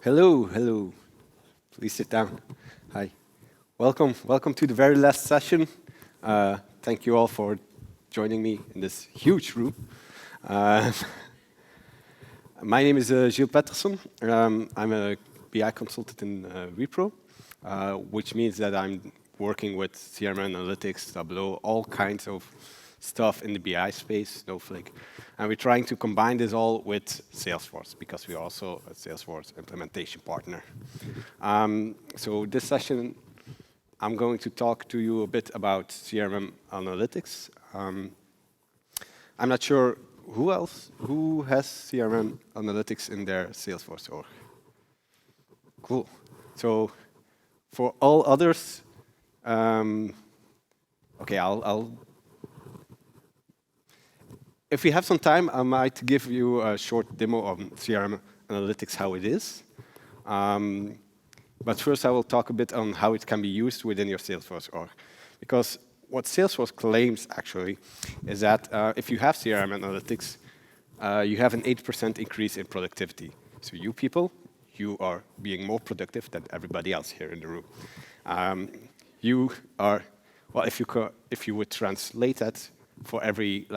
Hello, hello. Please sit down. Hi. Welcome to the very last session. Thank you all for joining me in this huge room. Uh, my name is Gilles Pettersson. I'm a BI consultant in Wipro, which means that I'm working with CRM Analytics, Tableau, all kinds of stuff in the BI space, Snowflake. And we're trying to combine this all with Salesforce because we're also a Salesforce implementation partner. So this session, I'm going to talk to you a bit about CRM Analytics. I'm not sure who has CRM Analytics in their Salesforce org. Cool. So for all others, okay, if we have some time, I might give you a short demo of CRM Analytics, how it is. But first, I will talk a bit on how it can be used within your Salesforce org. Because what Salesforce claims, actually, is that if you have CRM Analytics, you have an 8% increase in productivity. So you people, you are being more productive than everybody else here in the room. You are, well, if you would translate that for every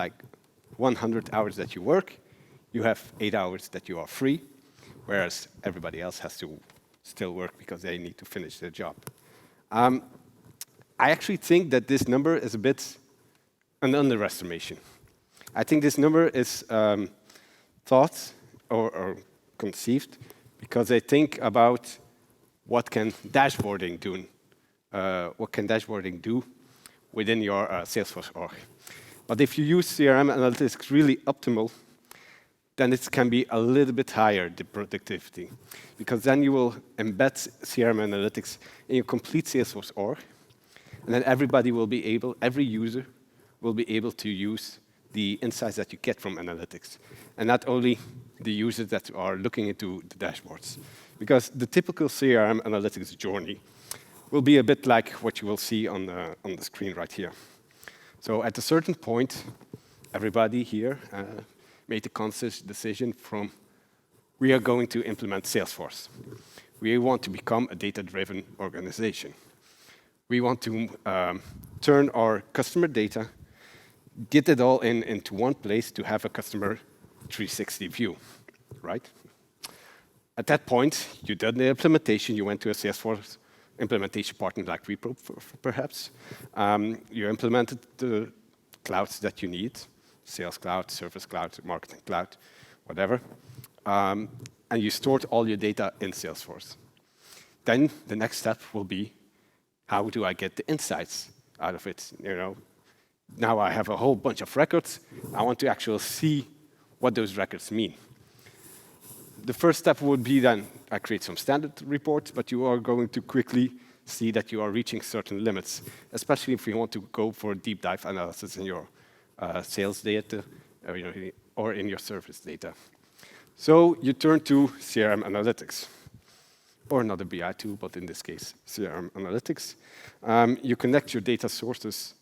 100 hours that you work, you have 8 hours that you are free, whereas everybody else has to still work because they need to finish their job. I actually think that this number is a bit an underestimation. I think this number is thought or conceived because they think about what can dashboarding do within your Salesforce org. But if you use CRM Analytics really optimal, then it can be a little bit higher, the productivity. Because then you will embed CRM Analytics in your complete Salesforce org, and then every user will be able to use the insights that you get from analytics. And not only the users that are looking into the dashboards. Because the typical CRM Analytics journey will be a bit like what you will see on the screen right here. So at a certain point, everybody here made a conscious decision from, we are going to implement Salesforce. We want to become a data-driven organization. We want to turn our customer data, get it all into one place to have a customer 360 view, right? At that point, you did the implementation, you went to a Salesforce implementation partner like Wipro, perhaps. You implemented the clouds that you need, Sales Cloud, Service Cloud, Marketing Cloud, whatever. And you stored all your data in Salesforce. Then the next step will be, how do I get the insights out of it? Now I have a whole bunch of records. I want to actually see what those records mean. The first step would be then, I create some standard reports, but you are going to quickly see that you are reaching certain limits, especially if you want to go for a deep dive analysis in your sales data or in your service data. So you turn to CRM Analytics, or another BI tool, but in this case, CRM Analytics. You connect your data sources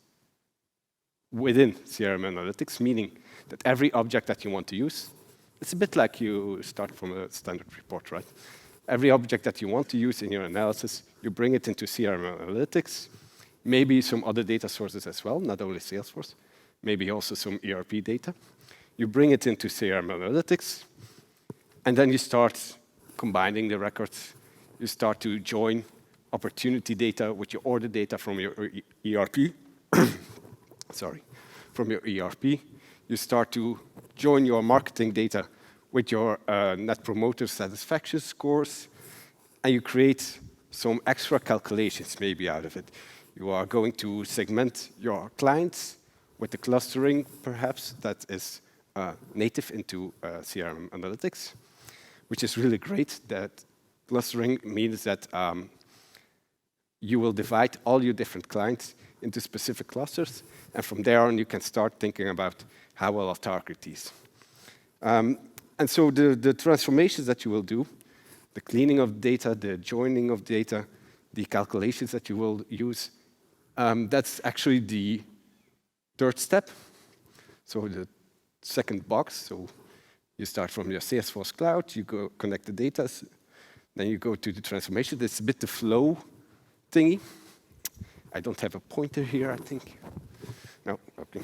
within CRM Analytics, meaning that every object that you want to use, it's a bit like you start from a standard report, right? Every object that you want to use in your analysis, you bring it into CRM Analytics, maybe some other data sources as well, not only Salesforce, maybe also some ERP data. You bring it into CRM Analytics, and then you start combining the records. You start to join opportunity data with your order data from your ERP. Sorry, from your ERP. You start to join your marketing data with your Net Promoter Satisfaction scores, and you create some extra calculations maybe out of it. You are going to segment your clients with the clustering, perhaps, that is native into CRM Analytics, which is really great. That clustering means that you will divide all your different clients into specific clusters, and from there on, you can start thinking about how will I target these. And so the transformations that you will do, the cleaning of data, the joining of data, the calculations that you will use, that's actually the third step. So the second box, so you start from your Salesforce cloud, you go connect the data Then you go to the transformation. That's a bit the flow thingy. I don't have a pointer here, I think. No, okay.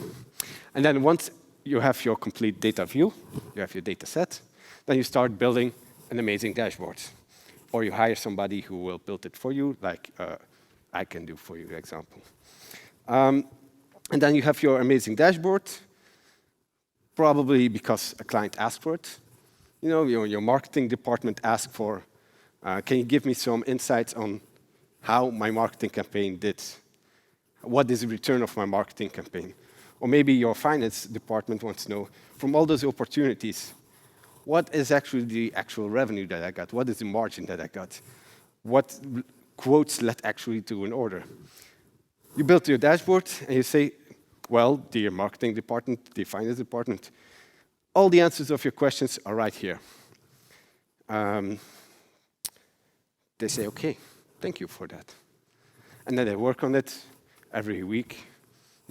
And then once you have your complete data view, you have your data set, then you start building an amazing dashboard. Or you hire somebody who will build it for you, like I can do for you, for example. And then you have your amazing dashboard, probably because a client asked for it. You know, your marketing department asked for, can you give me some insights on how my marketing campaign did? What is the return of my marketing campaign? Or maybe your finance department wants to know, from all those opportunities, what is actually the actual revenue that I got? What is the margin that I got? What quotes led actually to an order? You build your dashboard and you say, well, dear marketing department, dear finance department, all the answers of your questions are right here. They say, okay, thank you for that. And then they work on it every week,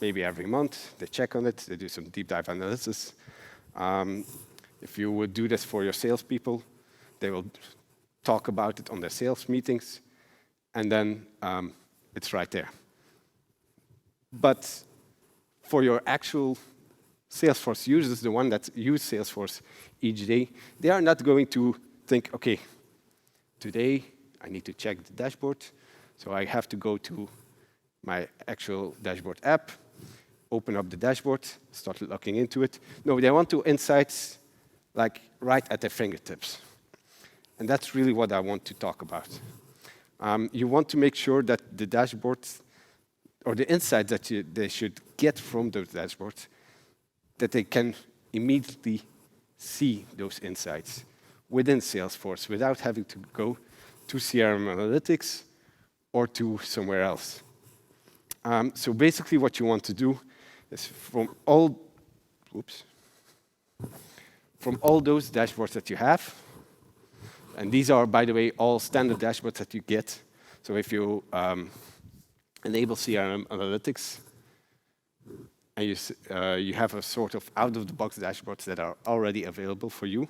maybe every month. They check on it, they do some deep dive analysis. If you would do this for your salespeople, they will talk about it on their sales meetings, and then it's right there. But for your actual Salesforce users, the one that use Salesforce each day, they are not going to think, okay, today I need to check the dashboard, so I have to go to my actual dashboard app, open up the dashboard, start looking into it. No, they want to insights like right at their fingertips. And that's really what I want to talk about. You want to make sure that the dashboards or the insights that they should get from those dashboards, that they can immediately see those insights within Salesforce without having to go to CRM Analytics or to somewhere else. So basically what you want to do is from all those dashboards that you have, and these are, by the way, all standard dashboards that you get. So if you enable CRM Analytics, and you have a sort of out-of-the-box dashboards that are already available for you.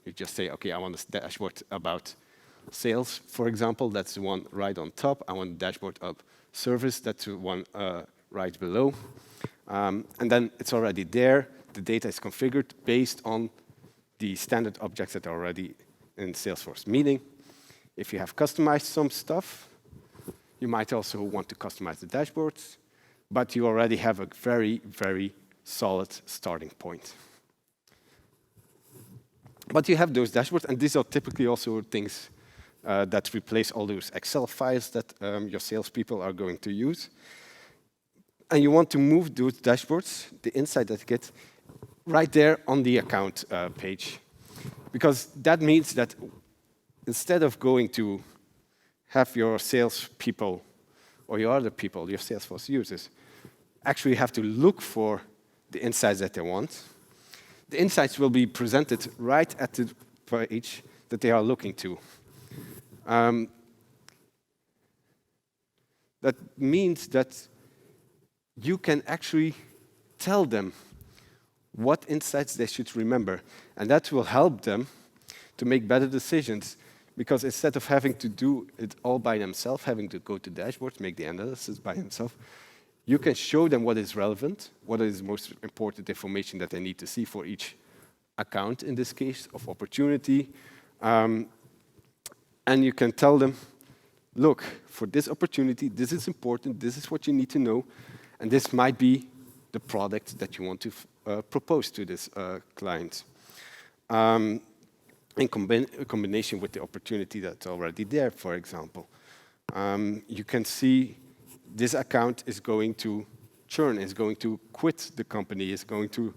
You just say, okay, I want a dashboard about sales, for example. That's the one right on top. I want a dashboard of service. That's the one right below. And then it's already there. The data is configured based on the standard objects that are already in Salesforce. Meaning, if you have customized some stuff, you might also want to customize the dashboards, but you already have a very, very solid starting point. But you have those dashboards, and these are typically also things that replace all those Excel files that your salespeople are going to use. And you want to move those dashboards, the insight that you get, right there on the account page. Because that means that instead of going to have your salespeople or your other people, your Salesforce users, actually have to look for the insights that they want, the insights will be presented right at the page that they are looking to. That means that you can actually tell them what insights they should remember. And that will help them to make better decisions. Because instead of having to do it all by themselves, having to go to dashboards, make the analysis by themselves, you can show them what is relevant, what is the most important information that they need to see for each account, in this case, of opportunity. And you can tell them, look, for this opportunity, this is important, this is what you need to know, and this might be the product that you want to propose to this client. In combination with the opportunity that's already there, for example. You can see this account is going to churn, is going to quit the company, is going to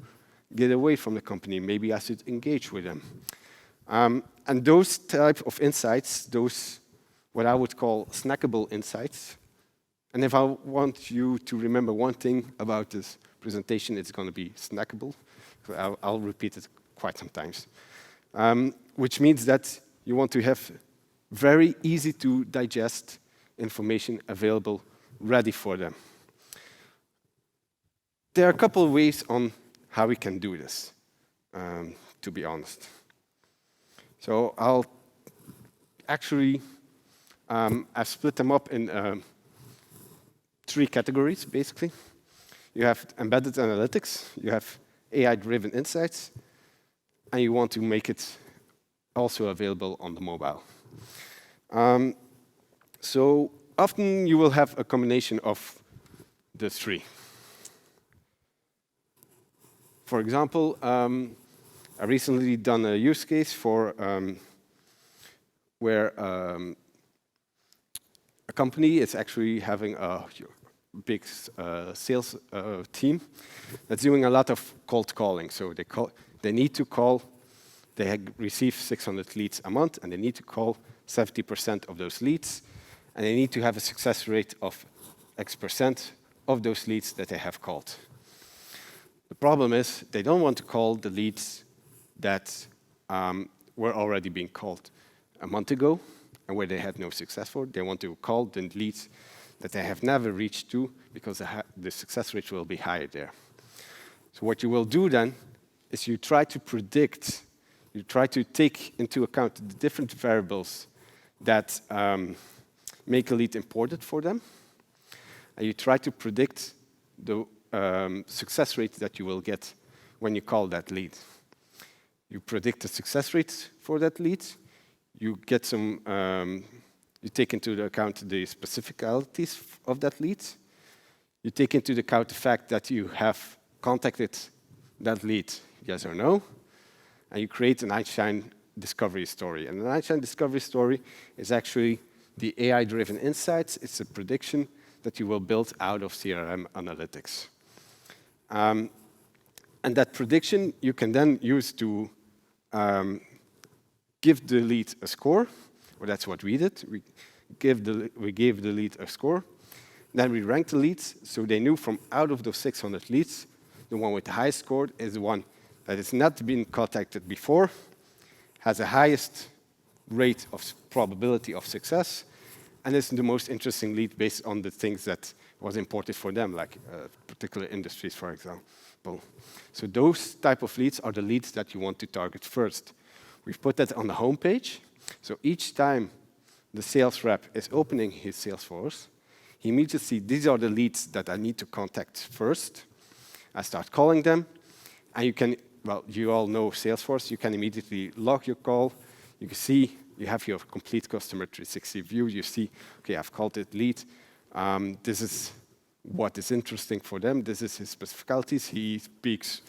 get away from the company. Maybe I should engage with them. And those type of insights, those what I would call snackable insights, and if I want you to remember one thing about this presentation, it's going to be snackable. I'll repeat it quite some times. Which means that you want to have very easy to digest information available, ready for them. There are a couple of ways on how we can do this, to be honest. So actually, I've split them up in 3 categories, basically. You have embedded analytics, you have AI-driven insights, and you want to make it also available on the mobile. So often you will have a combination of the 3. For example, I recently done a use case for where a company is actually having a big sales team that's doing a lot of cold calling. So they need to call. They receive 600 leads a month, and they need to call 70% of those leads, and they need to have a success rate of X% of those leads that they have called. The problem is they don't want to call the leads that were already being called a month ago and where they had no success for. They want to call the leads that they have never reached to because the success rate will be higher there. So what you will do then is you try to predict, you try to take into account the different variables that make a lead important for them, and you try to predict the success rate that you will get when you call that lead. You predict the success rate for that lead. You get some, you take into account the specificities of that lead. You take into account the fact that you have contacted that lead, yes or no, and you create an Einstein discovery story. And an Einstein discovery story is actually the AI-driven insights. It's a prediction that you will build out of CRM analytics. And that prediction you can then use to give the lead a score, or that's what we did. We gave the lead a score. Then we ranked the leads, so they knew from out of those 600 leads, the one with the highest score is the one that has not been contacted before, has the highest rate of probability of success, and is the most interesting lead based on the things that was important for them, like particular industries, for example. So those type of leads are the leads that you want to target first. We've put that on the home page. So each time the sales rep is opening his Salesforce, he immediately sees these are the leads that I need to contact first. I start calling them, and you can, well, you all know Salesforce. You can immediately log your call. You can see, you have your complete customer 360 view. You see, okay, I've called it lead. This is what is interesting for them. This is his specificities. He speaks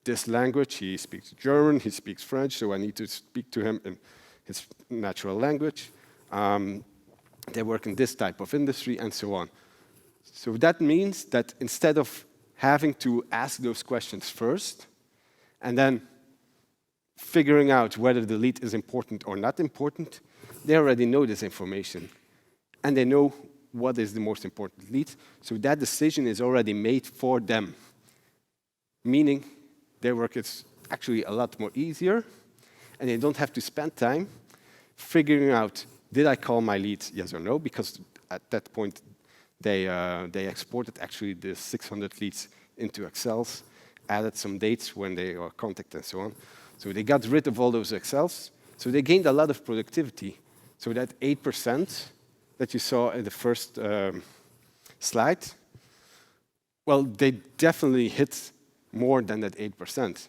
this language. He speaks German. He speaks French. So I need to speak to him in his natural language. They work in this type of industry, and so on. So that means that instead of having to ask those questions first, and then figuring out whether the lead is important or not important, they already know this information. And they know what is the most important lead. So that decision is already made for them, meaning their work is actually a lot more easier, and they don't have to spend time figuring out, did I call my lead, yes or no? Because at that point, they exported actually the 600 leads into Excels, added some dates when they were contacted and so on. So they got rid of all those Excels. So they gained a lot of productivity. So that 8% that you saw in the first slide, well, they definitely hit more than that 8%,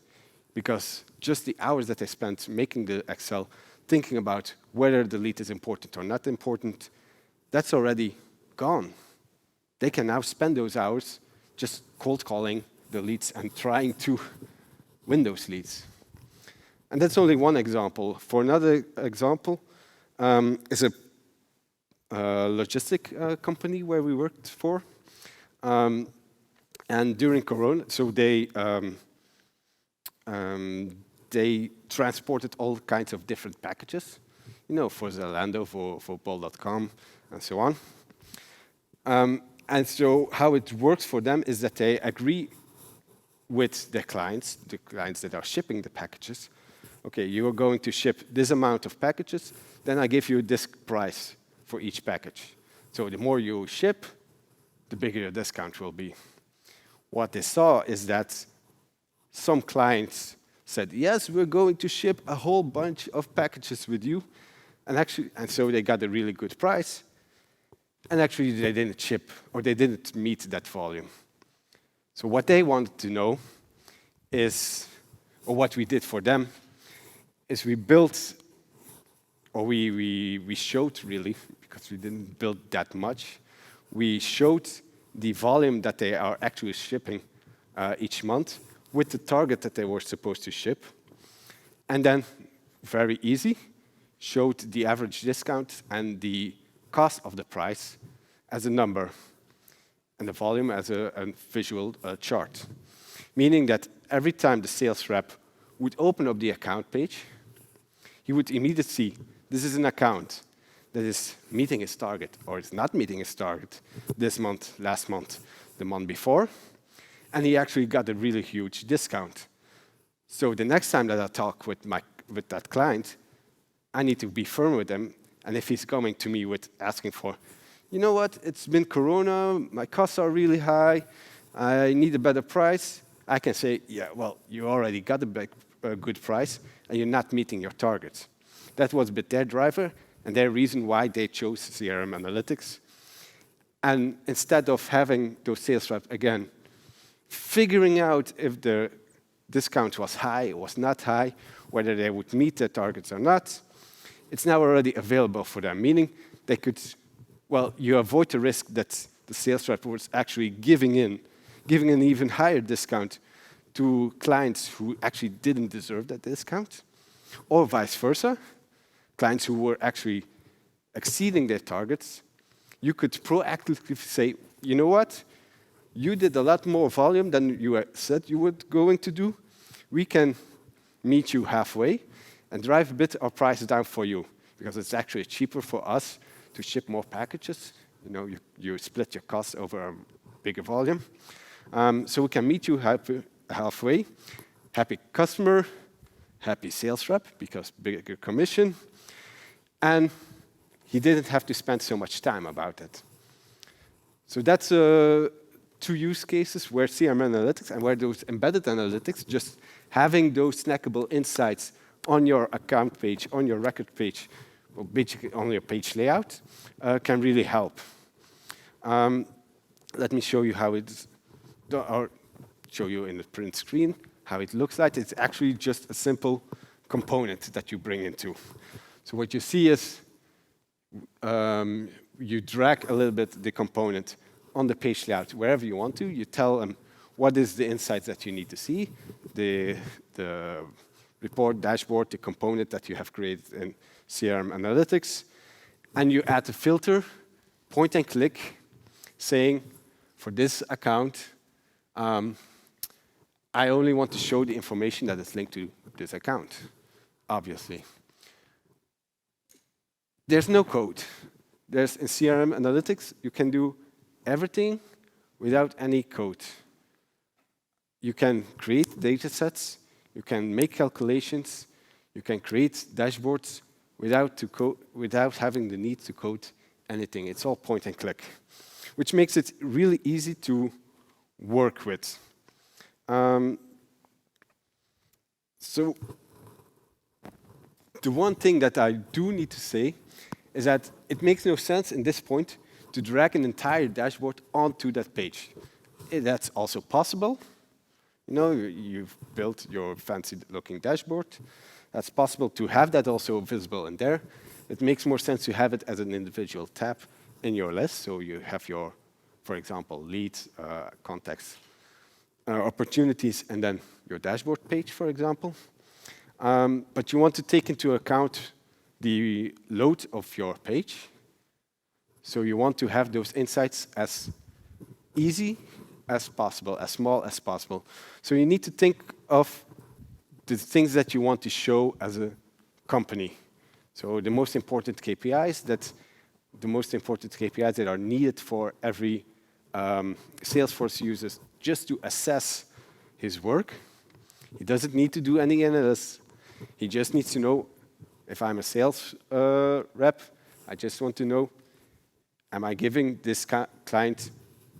because just the hours that they spent making the Excel, thinking about whether the lead is important or not important, that's already gone. They can now spend those hours just cold calling the leads and trying to win those leads. And that's only one example. For another example, is a logistic company where we worked for. And during Corona, so they transported all kinds of different packages, you know, for Zalando, for Bol.com, and so on. And so how it works for them is that they agree with their clients, the clients that are shipping the packages. Okay, you are going to ship this amount of packages, then I give you this price for each package. So the more you ship, the bigger your discount will be. What they saw is that some clients said, yes, we're going to ship a whole bunch of packages with you. And so they got a really good price, and actually they didn't ship, or they didn't meet that volume. So what they wanted to know is, or what we did for them, is we built, or we showed really, because we didn't build that much, we showed the volume that they are actually shipping each month with the target that they were supposed to ship. And then, very easy, showed the average discount and the cost of the price as a number, and the volume as a visual chart. Meaning that every time the sales rep would open up the account page, he would immediately see, this is an account that is meeting its target, or it's not meeting its target this month, last month, the month before, and he actually got a really huge discount. So the next time that I talk with that client, I need to be firm with him, and if he's coming to me with asking for, you know what, it's been Corona, my costs are really high, I need a better price, I can say, yeah, well, you already got a good price, and you're not meeting your targets. That was a bit their driver, and their reason why they chose CRM Analytics. And instead of having those sales reps, again, figuring out if the discount was high or was not high, whether they would meet their targets or not, it's now already available for them, meaning they could, well, you avoid the risk that the sales rep was actually giving an even higher discount to clients who actually didn't deserve that discount, or vice versa, clients who were actually exceeding their targets. You could proactively say, you know what, you did a lot more volume than you said you were going to do. We can meet you halfway and drive a bit our price down for you, because it's actually cheaper for us to ship more packages. You know, you split your costs over a bigger volume. So we can meet you halfway. Happy customer, happy sales rep, because bigger commission. And he didn't have to spend so much time about it. So that's two use cases where CRM Analytics and where those embedded analytics, just having those snackable insights on your account page, on your record page, or basically on your page layout, can really help. Let me show you how it's, or show you in the print screen how it looks like. It's actually just a simple component that you bring into. So what you see is you drag a little bit the component on the page layout wherever you want to. You tell them what is the insights that you need to see, the report, dashboard, the component that you have created in CRM Analytics, and you add a filter, point and click, saying, for this account, I only want to show the information that is linked to this account, obviously. There's no code. There's in CRM Analytics, you can do everything without any code. You can create data sets, you can make calculations, you can create dashboards without having the need to code anything. It's all point and click, which makes it really easy to work with. So the one thing that I do need to say is that it makes no sense in this point to drag an entire dashboard onto that page. That's also possible. You know, you've built your fancy-looking dashboard. That's possible to have that also visible in there. It makes more sense to have it as an individual tab in your list. So you have your, for example, leads, contacts, opportunities, and then your dashboard page, for example. But you want to take into account the load of your page. So you want to have those insights as easy as possible, as small as possible. So you need to think of the things that you want to show as a company. So the most important KPIs that are needed for every Salesforce user just to assess his work. He doesn't need to do any analysis. He just needs to know, if I'm a sales rep, I just want to know, am I giving this client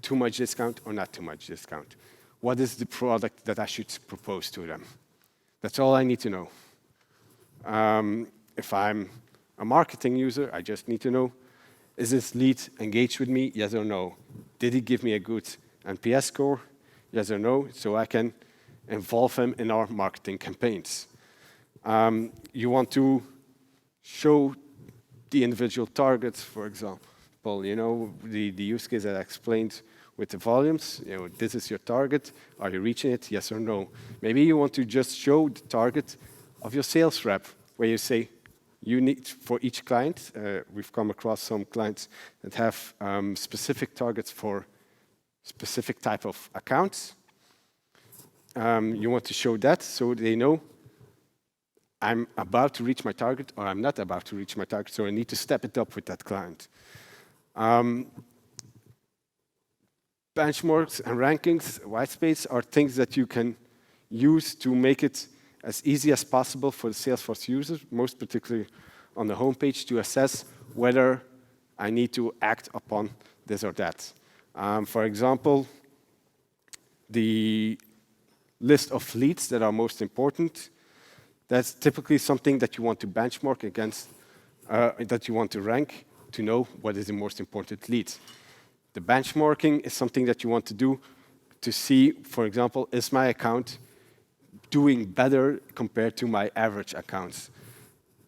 too much discount or not too much discount? What is the product that I should propose to them? That's all I need to know. If I'm a marketing user, I just need to know, is this lead engaged with me? Yes or no? Did he give me a good NPS score? Yes or no? So I can involve him in our marketing campaigns. You want to show the individual targets, for example. You know, the use case that I explained with the volumes, you know, this is your target. Are you reaching it? Yes or no? Maybe you want to just show the target of your sales rep, where you say, you need, for each client, we've come across some clients that have specific targets for specific type of accounts. You want to show that so they know I'm about to reach my target or I'm not about to reach my target, so I need to step it up with that client. Benchmarks and rankings, white space, are things that you can use to make it as easy as possible for the Salesforce users, most particularly on the homepage, to assess whether I need to act upon this or that. For example, the list of leads that are most important, that's typically something that you want to benchmark against, that you want to rank to know what is the most important lead. The benchmarking is something that you want to do to see, for example, is my account doing better compared to my average accounts?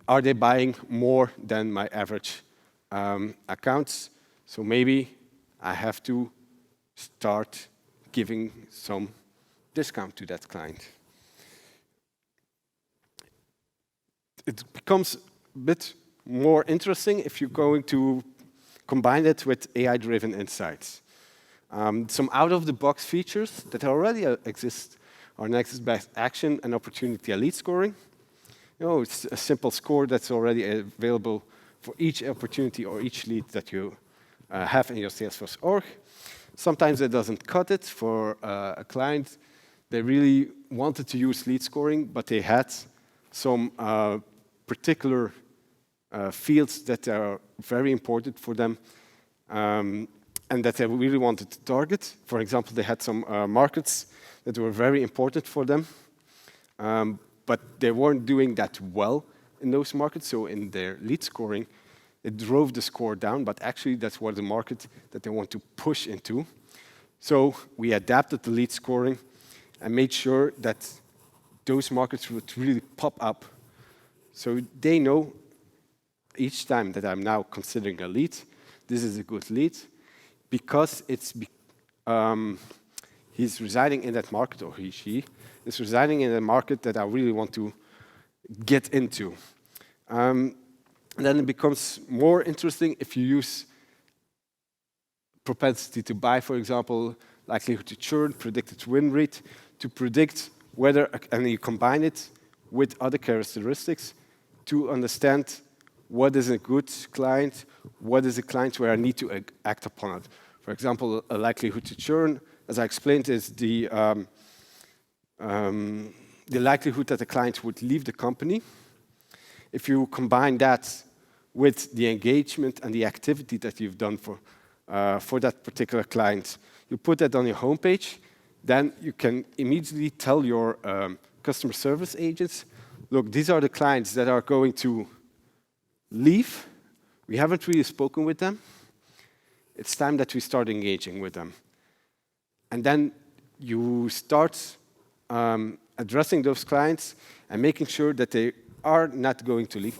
Are they buying more than my average accounts? So maybe I have to start giving some discount to that client. It becomes a bit more interesting if you're going to combine it with AI-driven insights. Some out-of-the-box features that already exist are next best action and opportunity lead scoring. You know, it's a simple score that's already available for each opportunity or each lead that you have in your Salesforce org. Sometimes it doesn't cut it for a client. They really wanted to use lead scoring, but they had some particular fields that are very important for them and that they really wanted to target. For example, they had some markets that were very important for them, but they weren't doing that well in those markets. So in their lead scoring, it drove the score down, but actually that's what the market that they want to push into. So we adapted the lead scoring and made sure that those markets would really pop up. So they know each time that I'm now considering a lead, this is a good lead, because it's he's residing in that market, or she is residing in a market that I really want to get into. And then it becomes more interesting if you use propensity to buy, for example, likelihood to churn, predicted win rate, to predict whether, and you combine it with other characteristics to understand what is a good client, what is a client where I need to act upon it. For example, a likelihood to churn, as I explained, is the likelihood that the client would leave the company. If you combine that with the engagement and the activity that you've done for that particular client, you put that on your homepage, then you can immediately tell your customer service agents, look, these are the clients that are going to leave. We haven't really spoken with them. It's time that we start engaging with them. And then you start addressing those clients and making sure that they are not going to leave.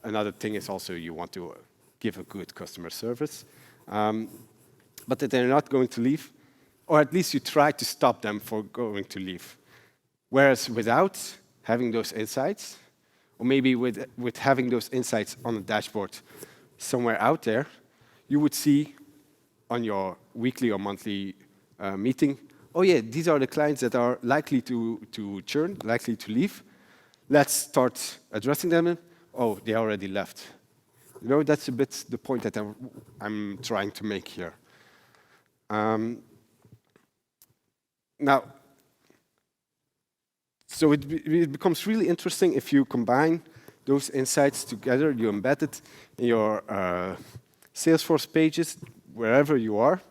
Another thing is also you want to give a good customer service, but that they're not going to leave, or at least you try to stop them from going to leave. Whereas without having those insights, or maybe with having those insights on a dashboard somewhere out there, you would see on your weekly or monthly meeting, oh yeah, these are the clients that are likely to churn, likely to leave. Let's start addressing them. Oh, they already left. You know, that's a bit the point that I'm trying to make here. Now, so it becomes really interesting if you combine those insights together, you embed it in your Salesforce pages, wherever you are,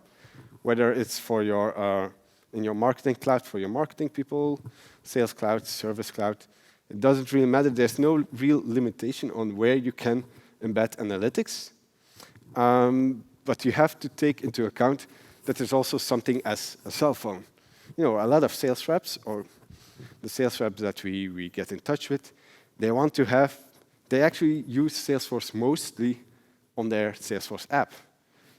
whether it's for your in your marketing cloud for your marketing people, Sales Cloud, Service Cloud, It doesn't really matter. There's no real limitation on where you can embed analytics. But you have to take into account that there's also something as a cell phone. You know, a lot of sales reps or the sales reps that we get in touch with, they actually use Salesforce mostly on their Salesforce app,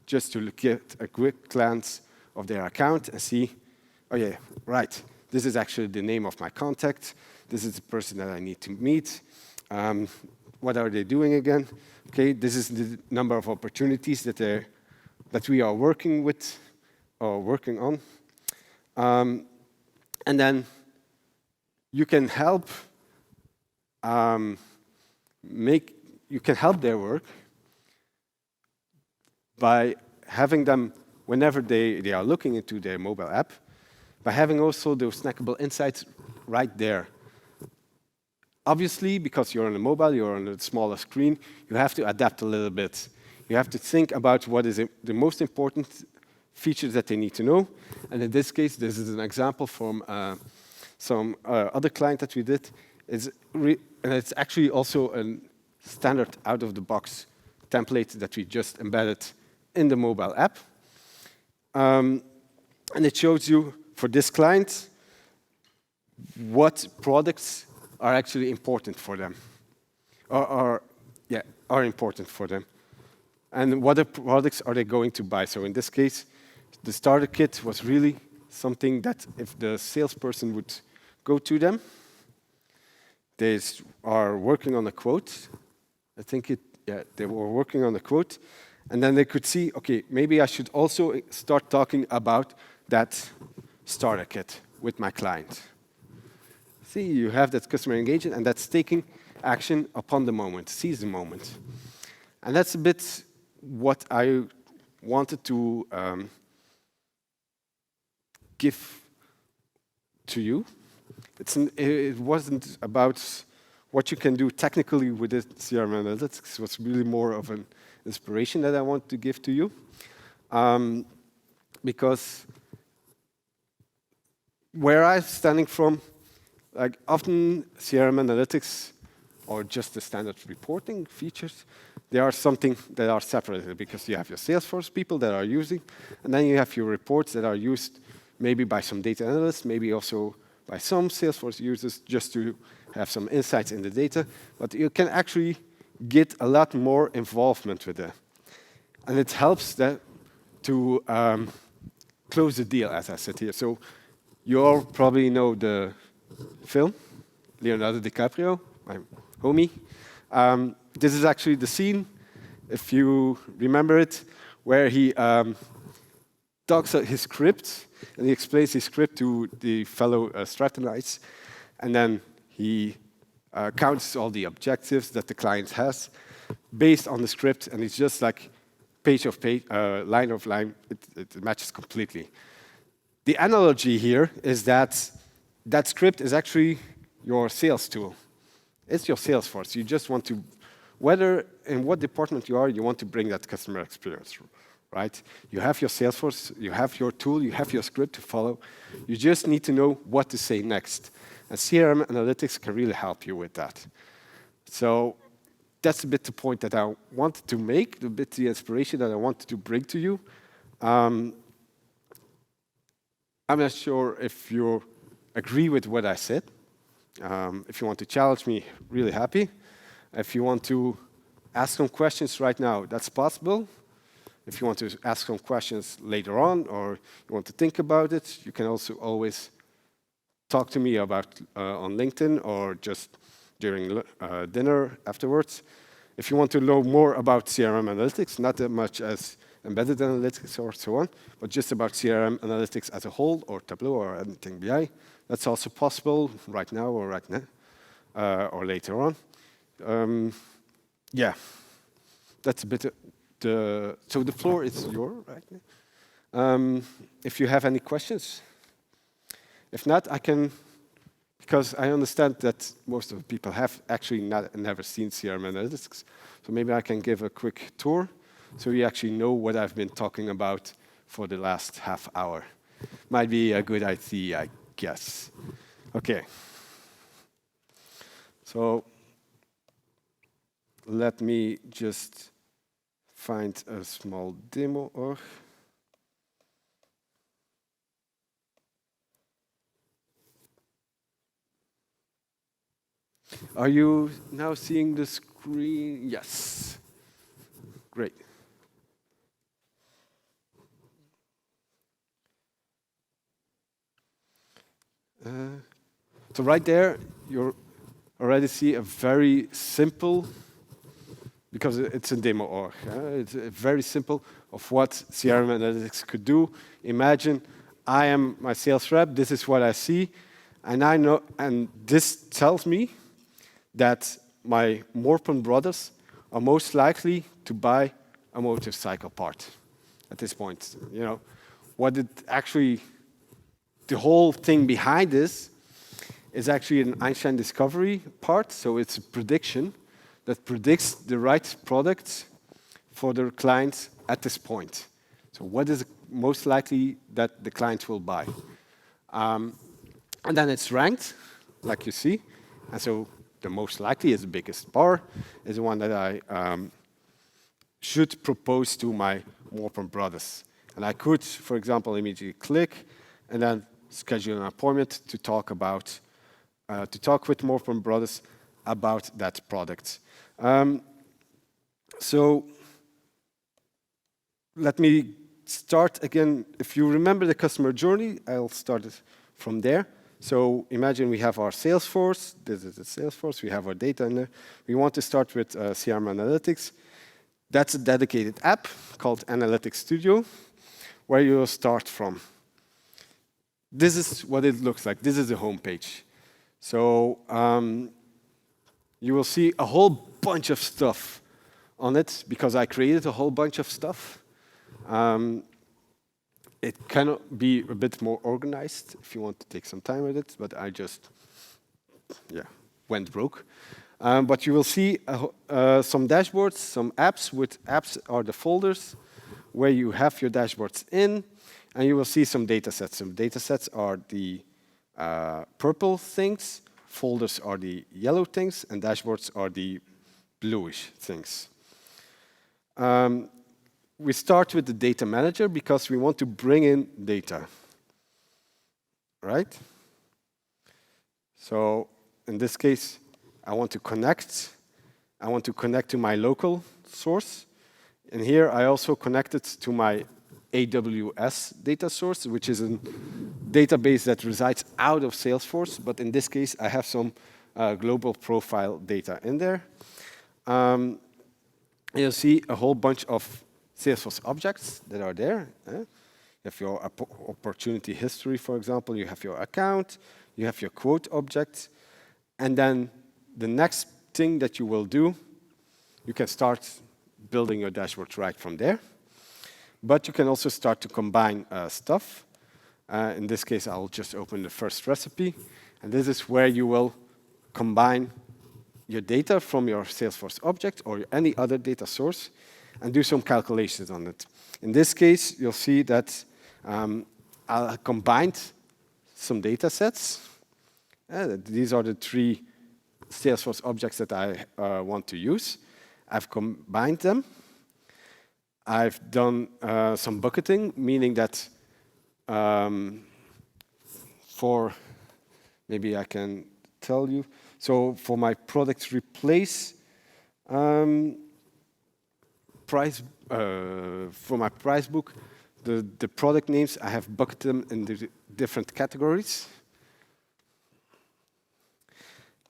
just to get a quick glance of their account and see, oh yeah, right, this is actually the name of my contact, this is the person that I need to meet, what are they doing again? Okay, this is the number of opportunities that we are working with or working on. And then you can help their work by having them, whenever they are looking into their mobile app, by having also those snackable insights right there. Obviously, because you're on a mobile, you're on a smaller screen, you have to adapt a little bit. You have to think about what is the most important features that they need to know. And in this case, this is an example from some other client that we did. And it's actually also a standard out-of-the-box template that we just embedded in the mobile app. And it shows you, for this client, what products are actually important for them, are important for them. And what products are they going to buy? So in this case, the starter kit was really something that if the salesperson would go to them, they are working on a quote. They were working on a quote. And then they could see, okay, maybe I should also start talking about that starter kit with my client. See, you have that customer engagement, and that's taking action upon the moment, seize the moment. And that's a bit what I wanted to give to you. It wasn't about what you can do technically with the CRM Analytics. It was really more of an inspiration that I want to give to you. Because where I'm standing from, like often CRM Analytics or just the standard reporting features, they are something that are separated because you have your Salesforce people that are using, and then you have your reports that are used maybe by some data analysts, maybe also by some Salesforce users just to have some insights in the data. But you can actually get a lot more involvement with it. And it helps that to close the deal, as I said here. So you all probably know the film, Leonardo DiCaprio, my homie. This is actually the scene, if you remember it, where he talks his script, and he explains his script to the fellow Stratonites, and then he counts all the objectives that the client has based on the script, and it's just like page of page, line of line, it matches completely. The analogy here is that that script is actually your sales tool. It's your Salesforce. You just want to, whether in what department you are, you want to bring that customer experience, right? You have your Salesforce, you have your tool, you have your script to follow. You just need to know what to say next. And CRM Analytics can really help you with that. So that's a bit the point that I wanted to make, a bit the inspiration that I wanted to bring to you. I'm not sure if you agree with what I said. If you want to challenge me, really happy. If you want to ask some questions right now, that's possible. If you want to ask some questions later on, or you want to think about it, you can also always talk to me about on LinkedIn or just during dinner afterwards. If you want to know more about CRM Analytics, not that much as embedded analytics or so on, but just about CRM Analytics as a whole, or Tableau or anything BI, that's also possible right now or or later on. Yeah, that's a bit. So the floor is yours right now. If you have any questions, if not, I can, because I understand that most of the people have actually never seen CRM Analytics, so maybe I can give a quick tour, so you actually know what I've been talking about for the last half hour. Might be a good idea, I guess. Okay. So let me just find a small demo org. Are you now seeing the screen? Yes. Great. So right there, you already see a very simple, because it's a demo org. It's very simple of what CRM Analytics could do. Imagine I am my sales rep. This is what I see, and I know, and this tells me that my Morpen brothers are most likely to buy a motorcycle part at this point. You know, what it actually, the whole thing behind this is actually an Einstein discovery part. So it's a prediction that predicts the right product for their clients at this point. So what is most likely that the client will buy? And then it's ranked, like you see. And so the most likely is the biggest bar, is the one that I should propose to my Morpen brothers. And I could, for example, immediately click and then schedule an appointment to talk about, to talk with Morpen brothers about that product. So let me start again. If you remember the customer journey, I'll start it from there. So imagine we have our Salesforce. This is the Salesforce. We have our data in there. We want to start with CRM Analytics. That's a dedicated app called Analytics Studio, where you will start from. This is what it looks like. This is the home page. So you will see a whole bunch of stuff on it because I created a whole bunch of stuff. It cannot be a bit more organized if you want to take some time with it, but I just, went broke. But you will see some dashboards, some apps. With apps are the folders where you have your dashboards in, and you will see some data sets. Some data sets are the purple things, folders are the yellow things, and dashboards are the bluish things. We start with the data manager because we want to bring in data, right? So in this case, I want to connect to my local source. And here I also connect it to my AWS data source, which is a database that resides out of Salesforce. But in this case, I have some global profile data in there. You'll see a whole bunch of Salesforce objects that are there. You have your opportunity history, for example. You have your account. You have your quote object. And then the next thing that you will do, you can start building your dashboard right from there. But you can also start to combine stuff. In this case, I'll just open the first recipe. And this is where you will combine your data from your Salesforce object or any other data source and do some calculations on it. In this case, you'll see that I combined some data sets. These are the 3 Salesforce objects that I want to use. I've combined them. I've done some bucketing, meaning that maybe I can tell you. So for my product replace, for my price book, the product names, I have bucketed them in the different categories.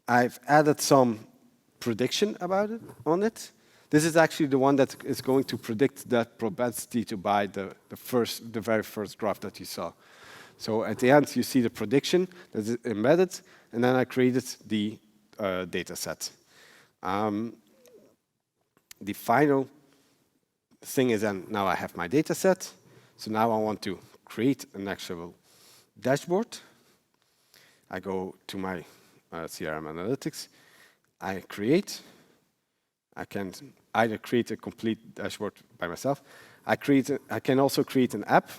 I've added some prediction about it on it. This is actually the one that is going to predict that propensity to buy the very first graph that you saw. So at the end, you see the prediction that is embedded, and then I created the data set. The final thing is then now I have my data set. So now I want to create an actual dashboard. I go to my CRM Analytics. I can either create a complete dashboard by myself. I can also create an app.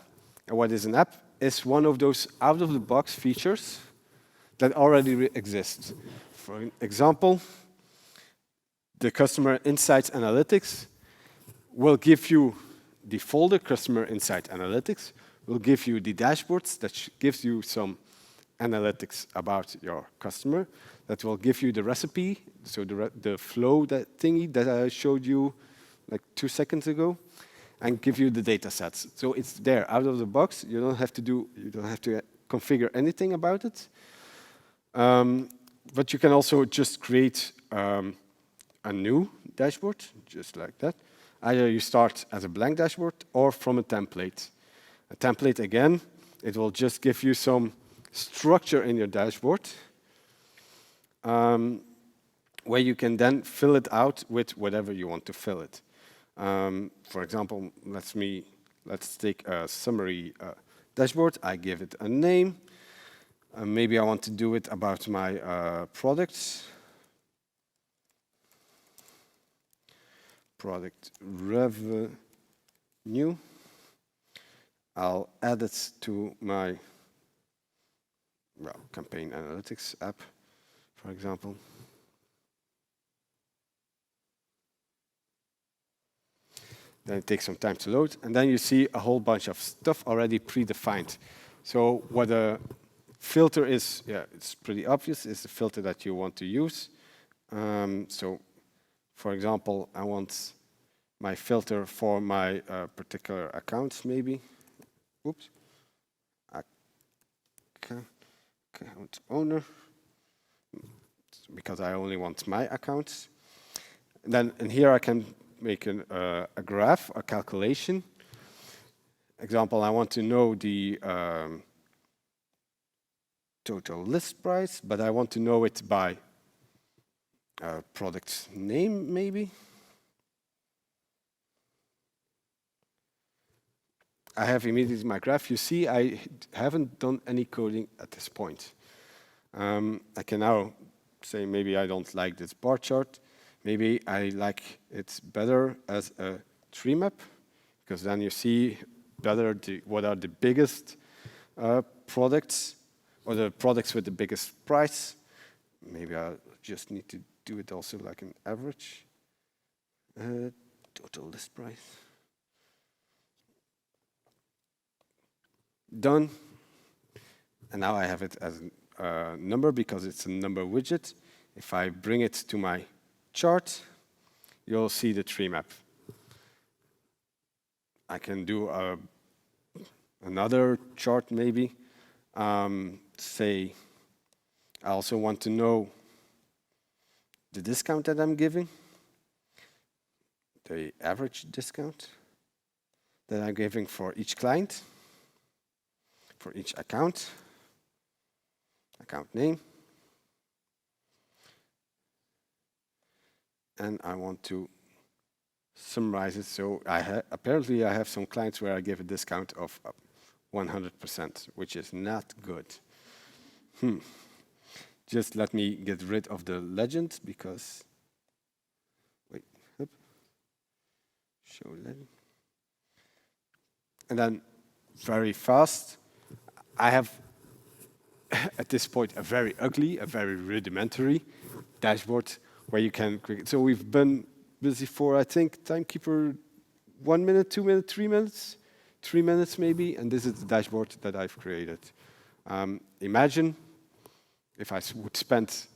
And what is an app? It's one of those out-of-the-box features that already exists. For example, the Customer Insights Analytics will give you the folder Customer Insight Analytics, will give you the dashboards that gives you some analytics about your customer, that will give you the recipe, so the flow, that thingy that I showed you like 2 seconds ago, and give you the data sets. So it's there out of the box. You don't have to configure anything about it. But you can also just create a new dashboard, just like that. Either you start as a blank dashboard or from a template. A template, again, it will just give you some structure in your dashboard where you can then fill it out with whatever you want to fill it. For example, let's take a summary dashboard. I give it a name. Maybe I want to do it about my products. Product revenue. I'll add it to my campaign analytics app, for example. Then it takes some time to load, and then you see a whole bunch of stuff already predefined. So what a filter is, it's pretty obvious. It's the filter that you want to use. So, for example, I want my filter for my particular account, maybe. Oops. Account owner, because I only want my accounts. And then in here I can make a graph, a calculation. Example, I want to know the total list price, but I want to know it by product name, maybe. I have immediately my graph. You see, I haven't done any coding at this point. I can now say maybe I don't like this bar chart. Maybe I like it better as a tree map, because then you see better what are the biggest products, or the products with the biggest price. Maybe I just need to do it also like an average total list price. Done. And now I have it as a number because it's a number widget. If I bring it to my chart, you'll see the tree map. I can do another chart maybe. Say, I also want to know the discount that I'm giving, the average discount that I'm giving for each client, for each account name. And I want to summarize it. So apparently I have some clients where I give a discount of 100%, which is not good. Just let me get rid of the legend because, wait, show legend. And then very fast, I have at this point a very ugly, a very rudimentary dashboard where you can create. So we've been busy for, I think, timekeeper 1 minute, 2 minutes, 3 minutes, 3 minutes maybe, and this is the dashboard that I've created. Imagine if I would spend,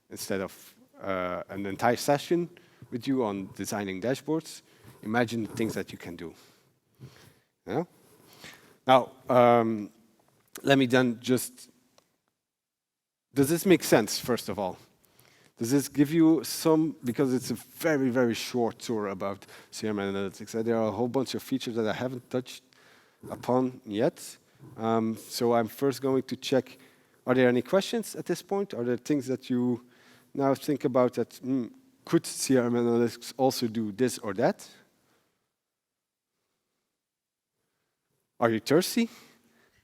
instead of an entire session with you on designing dashboards, imagine the things that you can do. Yeah? Now, let me then just, does this make sense, first of all? Does this give you some, because it's a very, very short tour about CRM Analytics. There are a whole bunch of features that I haven't touched upon yet. So I'm first going to check, are there any questions at this point? Are there things that you now think about that, could CRM Analytics also do this or that? Are you thirsty?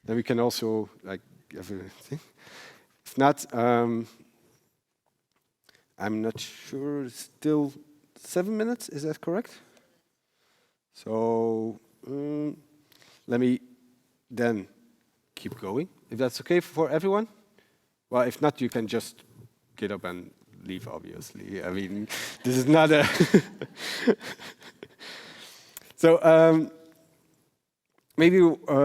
Then we can also like give a thing. If not, I'm not sure. Still 7 minutes. Is that correct? So let me then keep going. If that's okay for everyone. Well, if not, you can just get up and leave, obviously. I mean, this is not a... So maybe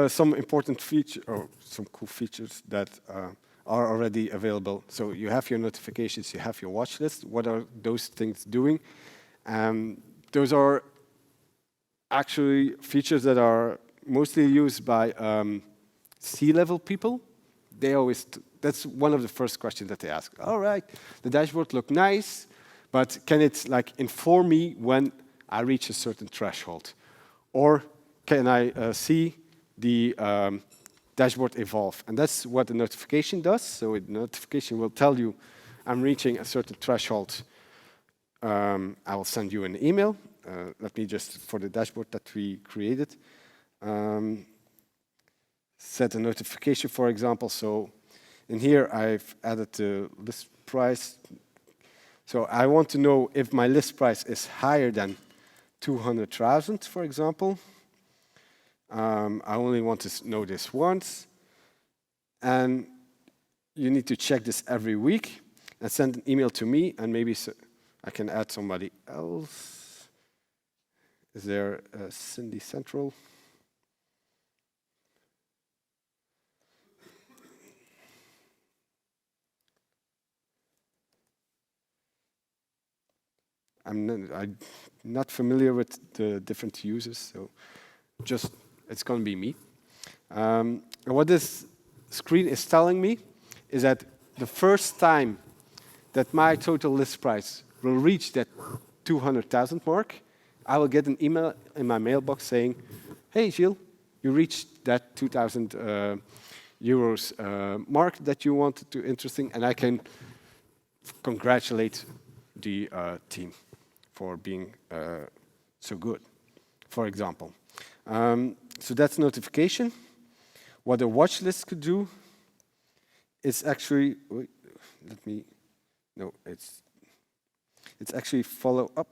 some important feature or some cool features that are already available. So you have your notifications, you have your watch list. What are those things doing? Those are actually features that are mostly used by C-level people. They always, that's one of the first questions that they ask. All right, the dashboard look nice, but can it like inform me when I reach a certain threshold? Or can I see the dashboard evolve? And that's what the notification does. So the notification will tell you, I'm reaching a certain threshold. I will send you an email. Let me just, for the dashboard that we created, set a notification, for example. So in here, I've added the list price. So I want to know if my list price is higher than 200,000, for example. I only want to know this once. And you need to check this every week and send an email to me, and maybe I can add somebody else. Is there Cindy Central? I'm not familiar with the different users, so just it's going to be me. And what this screen is telling me is that the first time that my total list price will reach that 200,000 mark, I will get an email in my mailbox saying, hey, Gilles, you reached that 2,000 euros mark that you wanted to interesting, and I can congratulate the team for being so good, for example. So that's notification. What a watch list could do is actually, wait, it's actually follow up.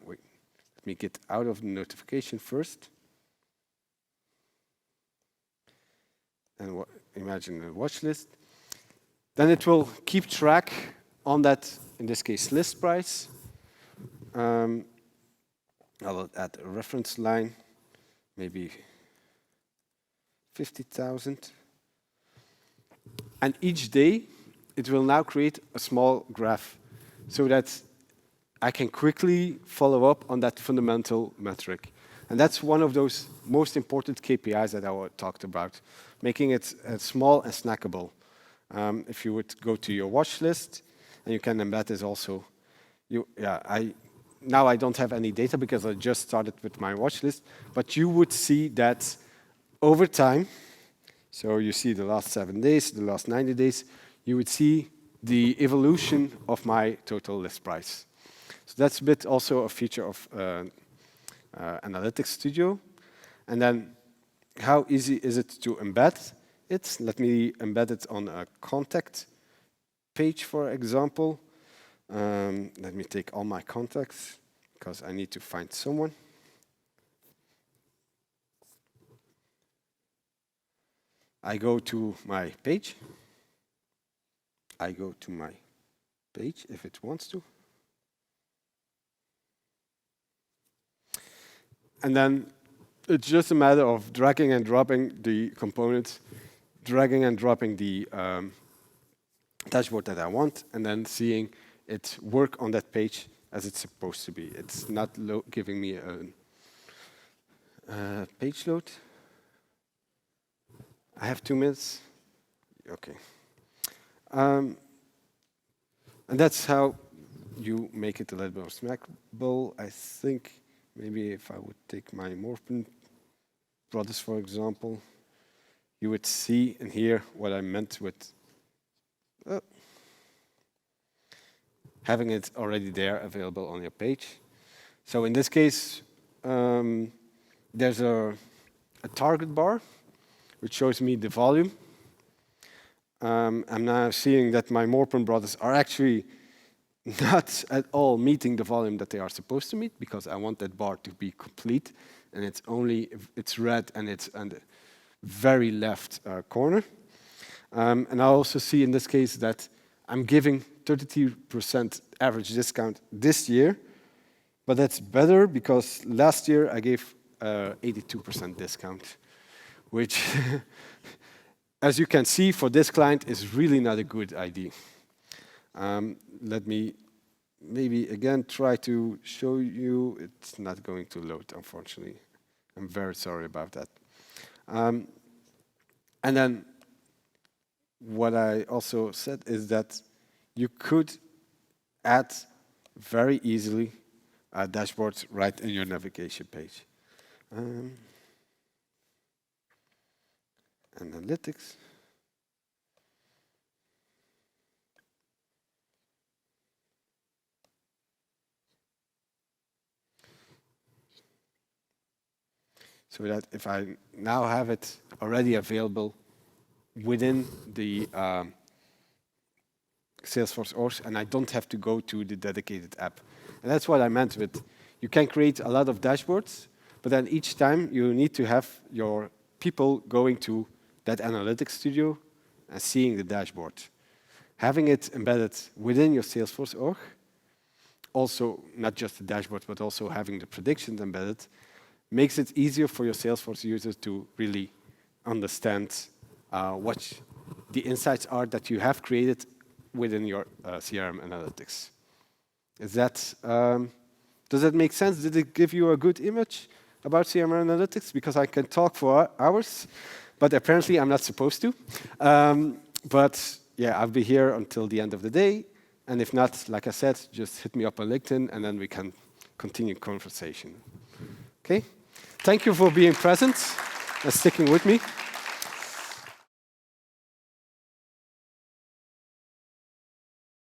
Wait, let me get out of the notification first. And imagine a watch list. Then it will keep track on that, in this case, list price. I will add a reference line, maybe 50,000. And each day, it will now create a small graph so that I can quickly follow up on that fundamental metric. And that's one of those most important KPIs that I talked about, making it small and snackable. If you would go to your watch list, and you can embed this also. Now I don't have any data because I just started with my watch list, but you would see that over time, so you see the last 7 days, the last 90 days, you would see the evolution of my total list price. So that's a bit also a feature of Analytics Studio. And then how easy is it to embed it? Let me embed it on a contact page, for example. Let me take all my contacts because I need to find someone. I go to my page. I go to my page if it wants to. And then it's just a matter of dragging and dropping the components, dragging and dropping the dashboard that I want, and then seeing it work on that page as it's supposed to be. It's not giving me a page load. I have 2 minutes. Okay. And that's how you make it a little bit more snackable. I think maybe if I would take my Morpin brothers, for example, you would see and hear what I meant with having it already there available on your page. So in this case, there's a target bar which shows me the volume. I'm now seeing that my Morpin brothers are actually not at all meeting the volume that they are supposed to meet, because I want that bar to be complete, and it's only if it's red and it's on the very left corner. And I also see in this case that I'm giving 32% average discount this year, but that's better because last year I gave 82% discount, which, as you can see, for this client is really not a good idea. Let me maybe again try to show you. It's not going to load, unfortunately. I'm very sorry about that. And then what I also said is that you could add very easily dashboards right in your navigation page. Analytics. So that if I now have it already available within the Salesforce org, and I don't have to go to the dedicated app. And that's what I meant with, you can create a lot of dashboards, but then each time you need to have your people going to that analytics studio and seeing the dashboard. Having it embedded within your Salesforce org, also not just the dashboard, but also having the predictions embedded, makes it easier for your Salesforce users to really understand what the insights are that you have created within your CRM analytics. Is that, does that make sense? Did it give you a good image about CRM analytics? Because I can talk for hours, but apparently I'm not supposed to. But yeah, I'll be here until the end of the day. And if not, like I said, just hit me up on LinkedIn and then we can continue conversation. Okay? Thank you for being present and sticking with me.